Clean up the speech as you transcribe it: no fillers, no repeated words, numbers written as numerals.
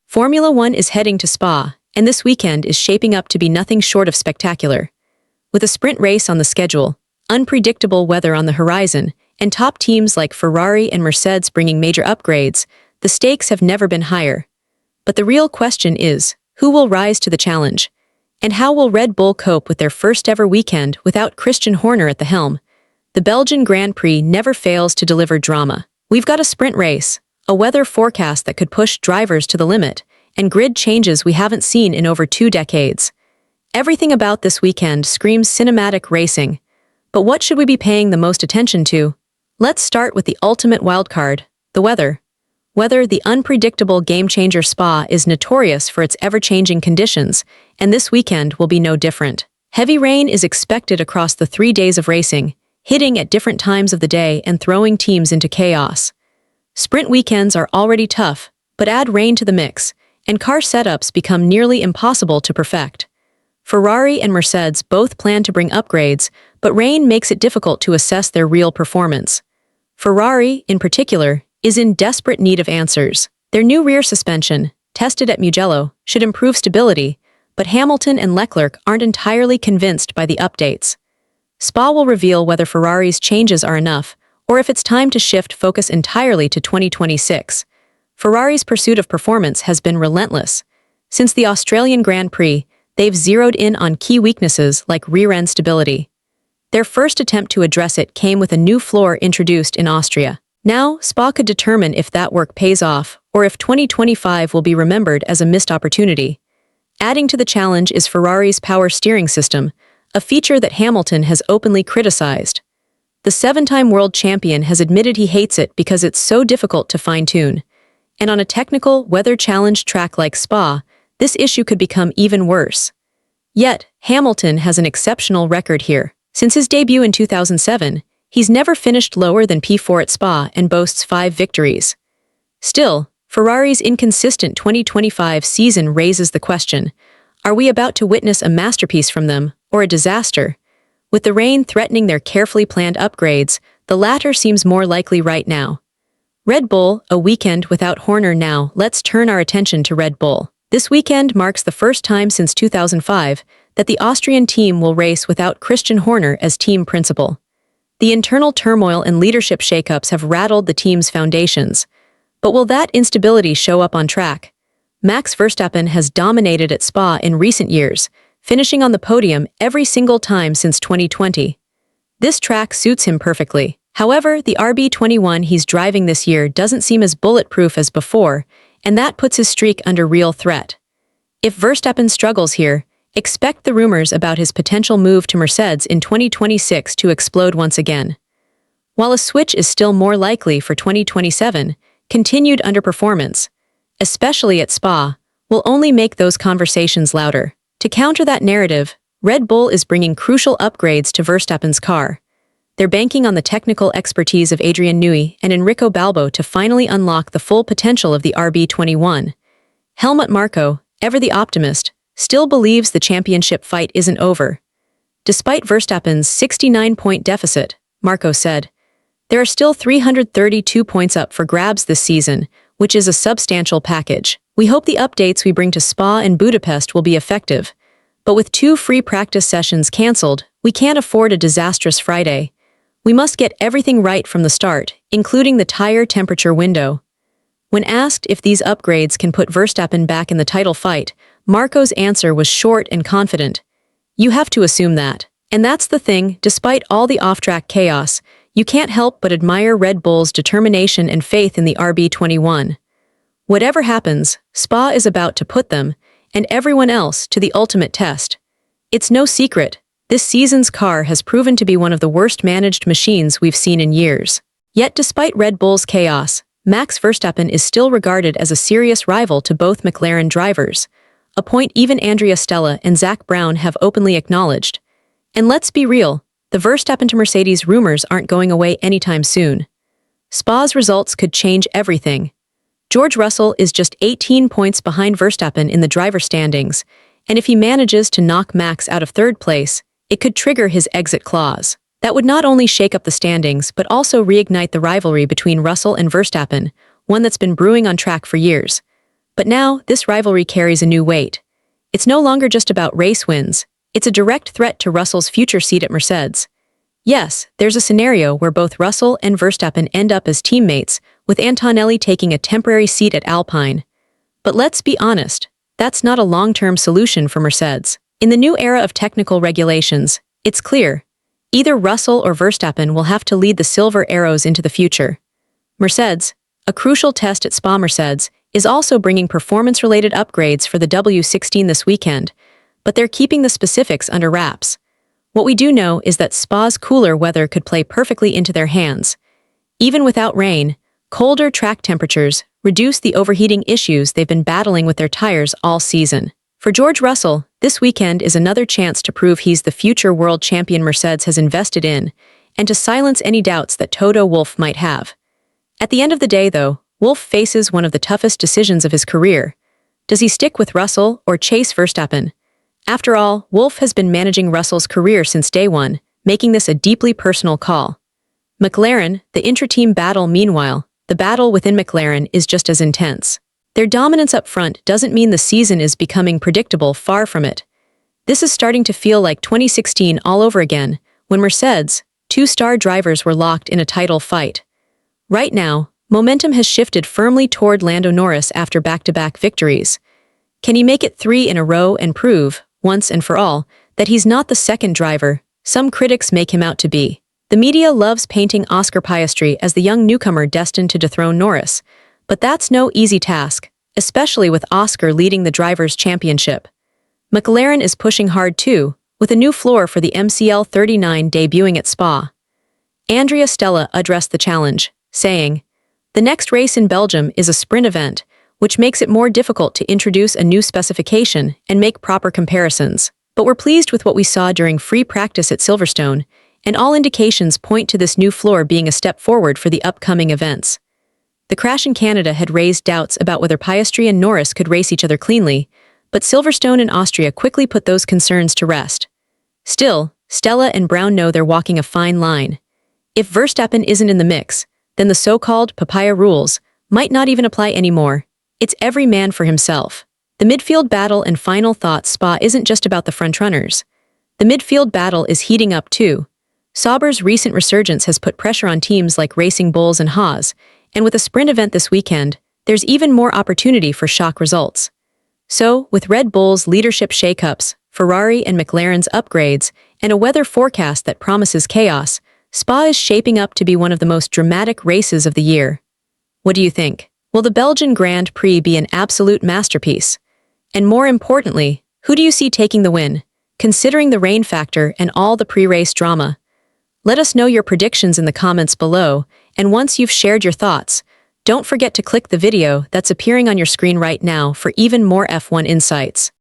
Formula One is heading to Spa, and this weekend is shaping up to be nothing short of spectacular. With a sprint race on the schedule, unpredictable weather on the horizon, and top teams like Ferrari and Mercedes bringing major upgrades, the stakes have never been higher. But the real question is, who will rise to the challenge? And how will Red Bull cope with their first-ever weekend without Christian Horner at the helm? The Belgian Grand Prix never fails to deliver drama. We've got a sprint race, a weather forecast that could push drivers to the limit, and grid changes we haven't seen in over 2 decades. Everything about this weekend screams cinematic racing. But what should we be paying the most attention to? Let's start with the ultimate wildcard, the weather. Weather, the unpredictable game-changer Spa, is notorious for its ever-changing conditions, and this weekend will be no different. Heavy rain is expected across the 3 days of racing, hitting at different times of the day and throwing teams into chaos. Sprint weekends are already tough, but add rain to the mix, and car setups become nearly impossible to perfect. Ferrari and Mercedes both plan to bring upgrades, but rain makes it difficult to assess their real performance. Ferrari, in particular, is in desperate need of answers. Their new rear suspension, tested at Mugello, should improve stability, but Hamilton and Leclerc aren't entirely convinced by the updates. Spa will reveal whether Ferrari's changes are enough, or if it's time to shift focus entirely to 2026. Ferrari's pursuit of performance has been relentless. Since the Australian Grand Prix, they've zeroed in on key weaknesses like rear-end stability. Their first attempt to address it came with a new floor introduced in Austria. Now, Spa could determine if that work pays off, or if 2025 will be remembered as a missed opportunity. Adding to the challenge is Ferrari's power steering system, a feature that Hamilton has openly criticized. The 7-time world champion has admitted he hates it because it's so difficult to fine-tune. And on a technical, weather-challenged track like Spa, this issue could become even worse. Yet, Hamilton has an exceptional record here. Since his debut in 2007, he's never finished lower than P4 at Spa and boasts 5 victories. Still, Ferrari's inconsistent 2025 season raises the question, are we about to witness a masterpiece from them, or a disaster? With the rain threatening their carefully planned upgrades, the latter seems more likely right now. Red Bull, a weekend without Horner now. Let's turn our attention to Red Bull. This weekend marks the first time since 2005 that the Austrian team will race without Christian Horner as team principal. The internal turmoil and leadership shakeups have rattled the team's foundations. But will that instability show up on track? Max Verstappen has dominated at Spa in recent years, finishing on the podium every single time since 2020. This track suits him perfectly. However, the RB21 he's driving this year doesn't seem as bulletproof as before, and that puts his streak under real threat. If Verstappen struggles here, expect the rumors about his potential move to Mercedes in 2026 to explode once again. While a switch is still more likely for 2027, continued underperformance, especially at Spa, will only make those conversations louder. To counter that narrative, Red Bull is bringing crucial upgrades to Verstappen's car. They're banking on the technical expertise of Adrian Newey and Enrico Balbo to finally unlock the full potential of the RB21. Helmut Marko, ever the optimist, still believes the championship fight isn't over. Despite Verstappen's 69-point deficit, Marko said, there are still 332 points up for grabs this season, which is a substantial package. We hope the updates we bring to Spa and Budapest will be effective. But with 2 free practice sessions cancelled, we can't afford a disastrous Friday. We must get everything right from the start, including the tire temperature window. When asked if these upgrades can put Verstappen back in the title fight, Marko's answer was short and confident. You have to assume that. And that's the thing, despite all the off-track chaos, you can't help but admire Red Bull's determination and faith in the RB21. Whatever happens, Spa is about to put them, and everyone else, to the ultimate test. It's no secret, this season's car has proven to be one of the worst-managed machines we've seen in years. Yet despite Red Bull's chaos, Max Verstappen is still regarded as a serious rival to both McLaren drivers, a point even Andrea Stella and Zach Brown have openly acknowledged. And let's be real, the Verstappen to Mercedes rumors aren't going away anytime soon. Spa's results could change everything. George Russell is just 18 points behind Verstappen in the driver standings, and if he manages to knock Max out of 3rd place, it could trigger his exit clause. That would not only shake up the standings but also reignite the rivalry between Russell and Verstappen, one that's been brewing on track for years. But now, this rivalry carries a new weight. It's no longer just about race wins, it's a direct threat to Russell's future seat at Mercedes. Yes, there's a scenario where both Russell and Verstappen end up as teammates, with Antonelli taking a temporary seat at Alpine. But let's be honest, that's not a long-term solution for Mercedes. In the new era of technical regulations, it's clear. Either Russell or Verstappen will have to lead the Silver Arrows into the future. Mercedes, a crucial test at Spa Mercedes, is also bringing performance-related upgrades for the W16 this weekend, but they're keeping the specifics under wraps. What we do know is that Spa's cooler weather could play perfectly into their hands. Even without rain, colder track temperatures reduce the overheating issues they've been battling with their tires all season. For George Russell, this weekend is another chance to prove he's the future world champion Mercedes has invested in, and to silence any doubts that Toto Wolff might have. At the end of the day, though, Wolff faces one of the toughest decisions of his career. Does he stick with Russell or chase Verstappen? After all, Wolff has been managing Russell's career since day one, making this a deeply personal call. McLaren, the intra-team battle meanwhile, the battle within McLaren is just as intense. Their dominance up front doesn't mean the season is becoming predictable, far from it. This is starting to feel like 2016 all over again, when Mercedes, two-star drivers were locked in a title fight. Right now, momentum has shifted firmly toward Lando Norris after back-to-back victories. Can he make it 3 in a row and prove, once and for all, that he's not the second driver some critics make him out to be? The media loves painting Oscar Piastri as the young newcomer destined to dethrone Norris, but that's no easy task, especially with Oscar leading the Drivers' Championship. McLaren is pushing hard too, with a new floor for the MCL 39 debuting at Spa. Andrea Stella addressed the challenge, saying, "The next race in Belgium is a sprint event, which makes it more difficult to introduce a new specification and make proper comparisons. But we're pleased with what we saw during free practice at Silverstone, and all indications point to this new floor being a step forward for the upcoming events." The crash in Canada had raised doubts about whether Piastri and Norris could race each other cleanly, but Silverstone and Austria quickly put those concerns to rest. Still, Stella and Brown know they're walking a fine line. If Verstappen isn't in the mix, then the so-called papaya rules might not even apply anymore. It's every man for himself. The midfield battle and final thoughts. Spa isn't just about the frontrunners. The midfield battle is heating up too. Sauber's recent resurgence has put pressure on teams like Racing Bulls and Haas, and with a sprint event this weekend, there's even more opportunity for shock results. So, with Red Bull's leadership shakeups, Ferrari and McLaren's upgrades, and a weather forecast that promises chaos, Spa is shaping up to be one of the most dramatic races of the year. What do you think? Will the Belgian Grand Prix be an absolute masterpiece? And more importantly, who do you see taking the win, considering the rain factor and all the pre-race drama? Let us know your predictions in the comments below, and once you've shared your thoughts, don't forget to click the video that's appearing on your screen right now for even more F1 insights.